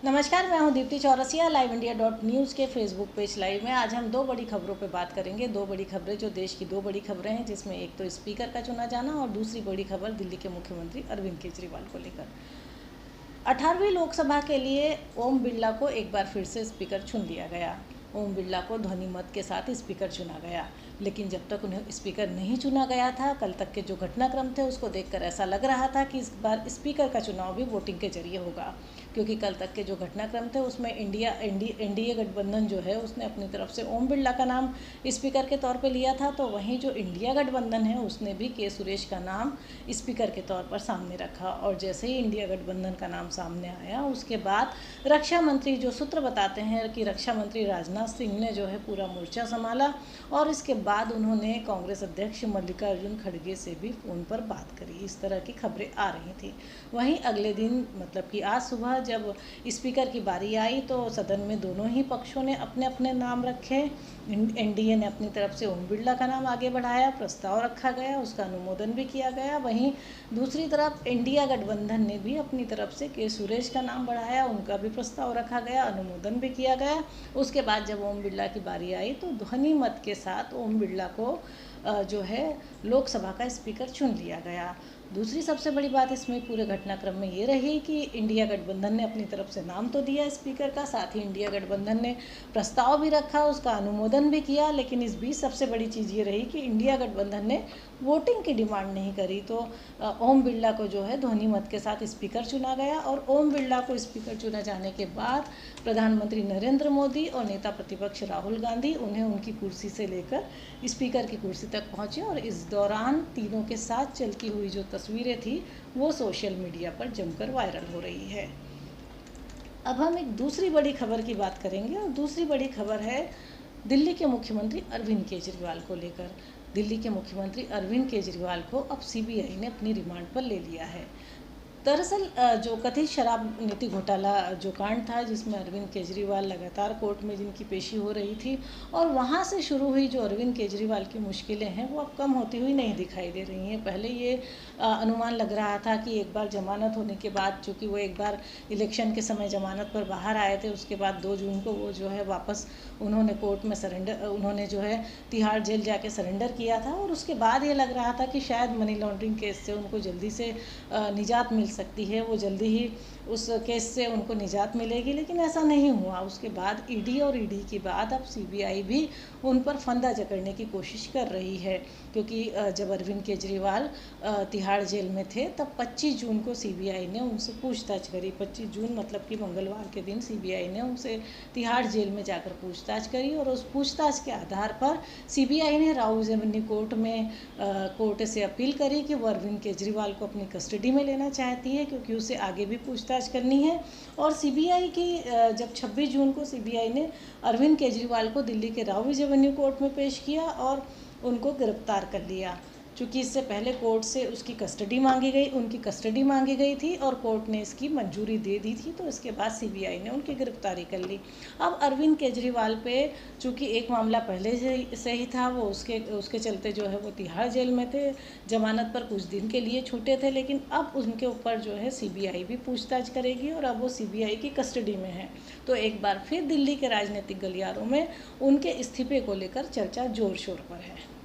नमस्कार, मैं हूं Deepti Chaurasia. Live India dot news के फेसबुक पेज लाइव में आज हम दो बड़ी खबरों पर बात करेंगे। दो बड़ी खबरें जो देश की दो बड़ी खबरें हैं, जिसमें एक तो स्पीकर का चुना जाना और दूसरी बड़ी खबर दिल्ली के मुख्यमंत्री अरविंद केजरीवाल को लेकर। 18वीं लोकसभा के लिए ओम बिरला को एक बार फिर से स्पीकर चुन लिया गया। ओम बिरला को ध्वनि मत के साथ स्पीकर चुना गया, लेकिन जब तक उन्हें स्पीकर नहीं चुना गया था, कल तक के जो घटनाक्रम थे उसको देखकर ऐसा लग रहा था कि इस बार स्पीकर का चुनाव भी वोटिंग के जरिए होगा, क्योंकि कल तक के जो घटनाक्रम थे उसमें एनडीए गठबंधन जो है उसने अपनी तरफ से ओम बिरला का नाम स्पीकर के तौर पे लिया था, तो वहीं जो इंडिया गठबंधन है उसने भी के सुरेश का नाम स्पीकर के तौर पर सामने रखा। और जैसे ही इंडिया गठबंधन का नाम सामने आया, उसके बाद रक्षा मंत्री, जो सूत्र बताते हैं कि रक्षा मंत्री राजनाथ सिंह ने जो है पूरा मोर्चा संभाला और इसके बाद उन्होंने कांग्रेस अध्यक्ष मल्लिकार्जुन खड़गे से भी फ़ोन पर बात करी। इस तरह की खबरें आ रही थी। वहीं अगले दिन, मतलब कि आज सुबह जब स्पीकर की बारी आई, तो सदन में दोनों ही पक्षों ने अपने अपने नाम रखे। एनडीए ने अपनी तरफ से ओम बिरला का नाम आगे बढ़ाया, प्रस्ताव रखा गया, उसका अनुमोदन भी किया गया। वहीं दूसरी तरफ इंडिया गठबंधन ने भी अपनी तरफ से के सुरेश का नाम बढ़ाया, उनका भी प्रस्ताव रखा गया, अनुमोदन भी किया गया। उसके बाद जब ओम बिरला की बारी आई तो ध्वनि मत के साथ ओम बिरला को जो है लोकसभा का स्पीकर चुन लिया गया। दूसरी सबसे बड़ी बात इसमें पूरे घटनाक्रम में ये रही कि इंडिया गठबंधन ने अपनी तरफ से नाम तो दिया स्पीकर का, साथ ही इंडिया गठबंधन ने प्रस्ताव भी रखा, उसका अनुमोदन भी किया, लेकिन इस बीच सबसे बड़ी चीज़ ये रही कि इंडिया गठबंधन ने वोटिंग की डिमांड नहीं करी। तो ओम बिरला को जो है ध्वनि मत के साथ स्पीकर चुना गया और ओम बिरला को स्पीकर चुना जाने के बाद प्रधानमंत्री नरेंद्र मोदी और नेता प्रतिपक्ष राहुल गांधी उन्हें उनकी कुर्सी से लेकर स्पीकर की कुर्सी तक पहुंचे और इस दौरान तीनों के साथ चलती हुई जो तस्वीरें थी वो सोशल मीडिया पर जमकर वायरल हो रही है। अब हम एक दूसरी बड़ी खबर की बात करेंगे और दूसरी बड़ी खबर है दिल्ली के मुख्यमंत्री अरविंद केजरीवाल को लेकर। दिल्ली के मुख्यमंत्री अरविंद केजरीवाल को अब सीबीआई ने अपनी रिमांड पर ले लिया है। दरअसल जो कथित शराब नीति घोटाला जो कांड था, जिसमें अरविंद केजरीवाल लगातार कोर्ट में जिनकी पेशी हो रही थी, और वहाँ से शुरू हुई जो अरविंद केजरीवाल की मुश्किलें हैं वो अब कम होती हुई नहीं दिखाई दे रही हैं। पहले ये अनुमान लग रहा था कि एक बार जमानत होने के बाद, चूँकि वो एक बार इलेक्शन के समय जमानत पर बाहर आए थे, उसके बाद 2 जून को वो जो है वापस उन्होंने कोर्ट में उन्होंने जो है तिहाड़ जेल जाके सरेंडर किया था, और उसके बाद ये लग रहा था कि शायद मनी लॉन्ड्रिंग केस से उनको जल्दी से निजात मिल सकती है, वो जल्दी ही उस केस से उनको निजात मिलेगी, लेकिन ऐसा नहीं हुआ। उसके बाद ईडी और ईडी के बाद अब सीबीआई भी उन पर फंदा जकड़ने की कोशिश कर रही है, क्योंकि जब अरविंद केजरीवाल तिहाड़ जेल में थे तब 25 जून को सीबीआई ने उनसे पूछताछ करी। 25 जून मतलब कि मंगलवार के दिन सीबीआई ने उनसे तिहाड़ जेल में जाकर पूछताछ करी, और उस पूछताछ के आधार पर सीबीआई ने राउज एवेन्यू कोर्ट से अपील करी कि वो अरविंद केजरीवाल को अपनी कस्टडी में लेना चाहती है, क्योंकि उसे आगे भी पूछताछ करनी है। और सीबीआई की जब 26 जून को सीबीआई ने अरविंद केजरीवाल को दिल्ली के राउज एवेन्यू कोर्ट में पेश किया और उनको गिरफ्तार कर लिया। चूँकि इससे पहले कोर्ट से उसकी कस्टडी मांगी गई, उनकी कस्टडी मांगी गई थी और कोर्ट ने इसकी मंजूरी दे दी थी, तो इसके बाद सीबीआई ने उनकी गिरफ्तारी कर ली। अब अरविंद केजरीवाल पे चूँकि एक मामला पहले से ही था, वो उसके चलते जो है वो तिहाड़ जेल में थे, जमानत पर कुछ दिन के लिए छूटे थे, लेकिन अब उनके ऊपर जो है सीबीआई भी पूछताछ करेगी और अब वो सीबीआई की कस्टडी में है। तो एक बार फिर दिल्ली के राजनीतिक गलियारों में उनके इस्तीफे को लेकर चर्चा जोर शोर पर है।